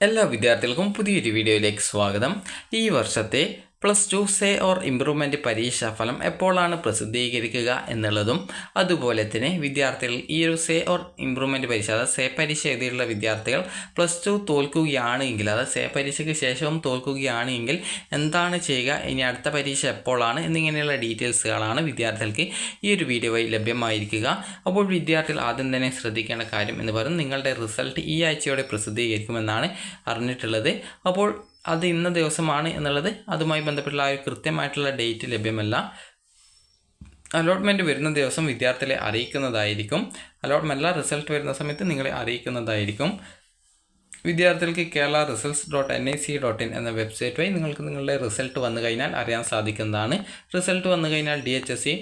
എല്ലാ വിദ്യാർത്ഥികൾക്കും പുതിയൊരു വീഡിയോയിലേക്ക് സ്വാഗതം. ഈ വർഷത്തെ +2 സേ ഓർ ഇംപ്രൂവ്മെൻറ്റ് പരീക്ഷാഫലം എപ്പോഴാണ് പ്രസിദ്ധീകരിക്കുക എന്നുള്ളതും, അതുപോലെ തന്നെ വിദ്യാർത്ഥികൾ ഈ ഒരു സേ ഓർ ഇംപ്രൂവ്മെൻറ്റ് പരീക്ഷ, അതായത് സേ പരീക്ഷ എഴുതിയുള്ള വിദ്യാർത്ഥികൾ +2 തോൽക്കുകയാണെങ്കിൽ, അതായത് സേ പരീക്ഷയ്ക്ക് ശേഷവും തോൽക്കുകയാണെങ്കിൽ എന്താണ് ചെയ്യുക, ഇനി അടുത്ത പരീക്ഷ എപ്പോഴാണ് എന്നിങ്ങനെയുള്ള ഡീറ്റെയിൽസുകളാണ് വിദ്യാർത്ഥികൾക്ക് ഈ ഒരു വീഡിയോ വഴി ലഭ്യമായിരിക്കുക. അപ്പോൾ വിദ്യാർത്ഥികൾ ആദ്യം തന്നെ ശ്രദ്ധിക്കേണ്ട കാര്യം എന്ന് പറയുന്നത് നിങ്ങളുടെ റിസൾട്ട് ഈ ആഴ്ചയോടെ പ്രസിദ്ധീകരിക്കുമെന്നാണ് അറിഞ്ഞിട്ടുള്ളത്. അപ്പോൾ അത് ഇന്ന ദിവസമാണ് എന്നുള്ളത്, അതുമായി ബന്ധപ്പെട്ടുള്ള ആ ഒരു കൃത്യമായിട്ടുള്ള ഡേറ്റ് ലഭ്യമല്ല. അലോട്ട്മെൻറ്റ് വരുന്ന ദിവസം വിദ്യാർത്ഥികളെ അറിയിക്കുന്നതായിരിക്കും. അലോട്ട്മെൻറ്റ് റിസൾട്ട് വരുന്ന സമയത്ത് നിങ്ങളെ അറിയിക്കുന്നതായിരിക്കും. വിദ്യാർത്ഥികൾക്ക് kerala-results.nic.in എന്ന വെബ്സൈറ്റ് വഴി നിങ്ങൾക്ക് നിങ്ങളുടെ റിസൾട്ട് വന്നു കഴിഞ്ഞാൽ അറിയാൻ സാധിക്കുന്നതാണ്. റിസൾട്ട് വന്നു കഴിഞ്ഞാൽ DHSE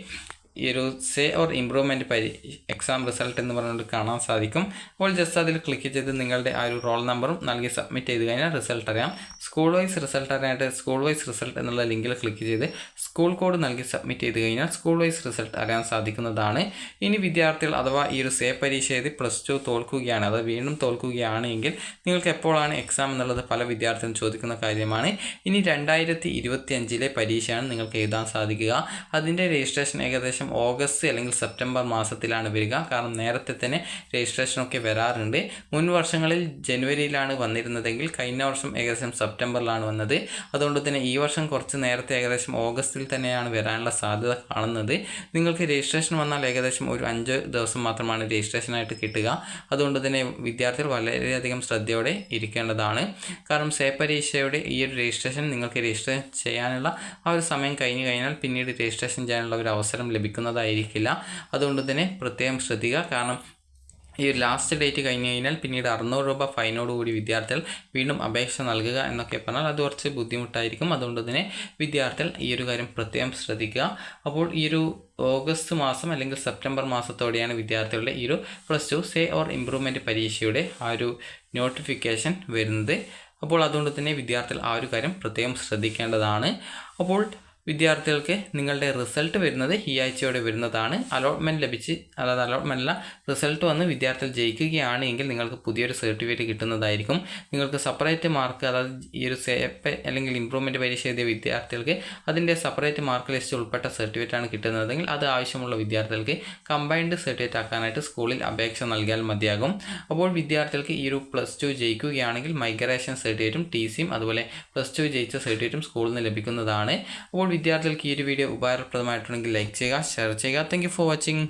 ഈ ഒരു say or improvement exam result എന്ന് പറഞ്ഞുകൊണ്ട് കാണാൻ സാധിക്കും. അപ്പോൾ ജസ്റ്റ് അതിൽ ക്ലിക്ക് ചെയ്ത് നിങ്ങളുടെ ആ ഒരു റോൾ നമ്പറും നൽകി സബ്മിറ്റ് ചെയ്ത് കഴിഞ്ഞാൽ റിസൾട്ട് അറിയാം. സ്കൂൾ വൈസ് റിസൾട്ട് അറിയാനായിട്ട് സ്കൂൾ വൈസ് റിസൾട്ട് എന്നുള്ള ലിങ്കിൽ ക്ലിക്ക് ചെയ്ത് സ്കൂൾ കോഡ് നൽകി സബ്മിറ്റ് ചെയ്ത് കഴിഞ്ഞാൽ സ്കൂൾ വൈസ് റിസൾട്ട് അറിയാൻ സാധിക്കുന്നതാണ്. ഇനി വിദ്യാർത്ഥികൾ അഥവാ ഈ ഒരു സേ പരീക്ഷ എഴുതി +2 തോൽക്കുകയാണ്, അത് വീണ്ടും തോൽക്കുകയാണെങ്കിൽ നിങ്ങൾക്ക് എപ്പോഴാണ് എക്സാം എന്നുള്ളത് പല വിദ്യാർത്ഥികളും ചോദിക്കുന്ന കാര്യമാണ്. ഇനി 2025 പരീക്ഷയാണ് നിങ്ങൾക്ക് എഴുതാൻ സാധിക്കുക. അതിൻ്റെ രജിസ്ട്രേഷൻ ഏകദേശം ഓഗസ്റ്റ് അല്ലെങ്കിൽ സെപ്റ്റംബർ മാസത്തിലാണ് വരിക. കാരണം നേരത്തെ തന്നെ രജിസ്ട്രേഷനൊക്കെ വരാറുണ്ട്. മുൻ വർഷങ്ങളിൽ ജനുവരിയിലാണ് വന്നിരുന്നതെങ്കിൽ കഴിഞ്ഞ വർഷം ഏകദേശം സെപ്റ്റംബറിലാണ് വന്നത്. അതുകൊണ്ട് തന്നെ ഈ വർഷം കുറച്ച് നേരത്തെ ഏകദേശം ഓഗസ്റ്റിൽ തന്നെയാണ് വരാനുള്ള സാധ്യത കാണുന്നത്. നിങ്ങൾക്ക് രജിസ്ട്രേഷൻ വന്നാൽ ഏകദേശം ഒരു 5 ദിവസം മാത്രമാണ് രജിസ്ട്രേഷനായിട്ട് കിട്ടുക. അതുകൊണ്ട് തന്നെ വിദ്യാർത്ഥികൾ വളരെയധികം ശ്രദ്ധയോടെ ഇരിക്കേണ്ടതാണ്. കാരണം സേ പരീക്ഷയുടെ ഈ ഒരു രജിസ്ട്രേഷൻ നിങ്ങൾക്ക് രജിസ്റ്റർ ചെയ്യാനുള്ള ആ ഒരു സമയം കഴിഞ്ഞ് കഴിഞ്ഞാൽ പിന്നീട് രജിസ്ട്രേഷൻ ചെയ്യാനുള്ള ഒരു അവസരം ലഭിക്കുന്നതായിരിക്കില്ല. അതുകൊണ്ട് തന്നെ പ്രത്യേകം ശ്രദ്ധിക്കുക. കാരണം ഈ ഒരു ലാസ്റ്റ് ഡേറ്റ് കഴിഞ്ഞ് കഴിഞ്ഞാൽ പിന്നീട് 600 രൂപ ഫൈനോടുകൂടി വിദ്യാർത്ഥികൾ വീണ്ടും അപേക്ഷ നൽകുക എന്നൊക്കെ പറഞ്ഞാൽ അത് കുറച്ച് ബുദ്ധിമുട്ടായിരിക്കും. അതുകൊണ്ട് തന്നെ വിദ്യാർത്ഥികൾ ഈ ഒരു കാര്യം പ്രത്യേകം ശ്രദ്ധിക്കുക. അപ്പോൾ ഈ ഒരു ഓഗസ്റ്റ് മാസം അല്ലെങ്കിൽ സെപ്റ്റംബർ മാസത്തോടെയാണ് വിദ്യാർത്ഥികളുടെ ഈ ഒരു +2 സേ ഓർ ഇംപ്രൂവ്മെൻറ്റ് പരീക്ഷയുടെ ആ ഒരു നോട്ടിഫിക്കേഷൻ വരുന്നത്. അപ്പോൾ അതുകൊണ്ട് തന്നെ വിദ്യാർത്ഥികൾ ആ ഒരു കാര്യം പ്രത്യേകം ശ്രദ്ധിക്കേണ്ടതാണ്. അപ്പോൾ വിദ്യാർത്ഥികൾക്ക് നിങ്ങളുടെ റിസൾട്ട് വരുന്നത് ഈ ആഴ്ചയോടെ വരുന്നതാണ്. അലോട്ട്മെൻറ്റ് ലഭിച്ച്, അതായത് അലോട്ട്മെൻറ്റില്ല റിസൾട്ട് വന്ന് വിദ്യാർത്ഥികൾ ജയിക്കുകയാണെങ്കിൽ നിങ്ങൾക്ക് പുതിയൊരു സർട്ടിഫിക്കറ്റ് കിട്ടുന്നതായിരിക്കും. നിങ്ങൾക്ക് സെപ്പറേറ്റ് മാർക്ക്, അതായത് ഈ ഒരു സേപ്പ് അല്ലെങ്കിൽ ഇംപ്രൂവ്മെൻറ്റ് പരീക്ഷ എഴുതിയ വിദ്യാർത്ഥികൾക്ക് അതിൻ്റെ സെപ്പറേറ്റ് മാർക്ക് ലിസ്റ്റ് ഉൾപ്പെട്ട സർട്ടിഫിക്കറ്റാണ് കിട്ടുന്നതെങ്കിൽ അത് ആവശ്യമുള്ള വിദ്യാർത്ഥികൾക്ക് കമ്പൈൻഡ് സർട്ടിഫിക്കറ്റ് ആക്കാനായിട്ട് സ്കൂളിൽ അപേക്ഷ നൽകിയാൽ മതിയാകും. അപ്പോൾ വിദ്യാർത്ഥികൾക്ക് ഈ ഒരു +2 ജയിക്കുകയാണെങ്കിൽ മൈഗ്രേഷൻ സർട്ടിഫിക്കറ്റും TCയും അതുപോലെ +2 ജയിച്ച സർട്ടിഫിക്കറ്റും സ്കൂളിൽ നിന്ന് ലഭിക്കുന്നതാണ്. അപ്പോൾ വിദ്യാർത്ഥികൾക്ക് ഈ ഒരു വീഡിയോ ഉപകാരപ്രദമായിട്ടുണ്ടെങ്കിൽ ലൈക്ക് ചെയ്യുക, ഷെയർ ചെയ്യുക. Thank you for watching.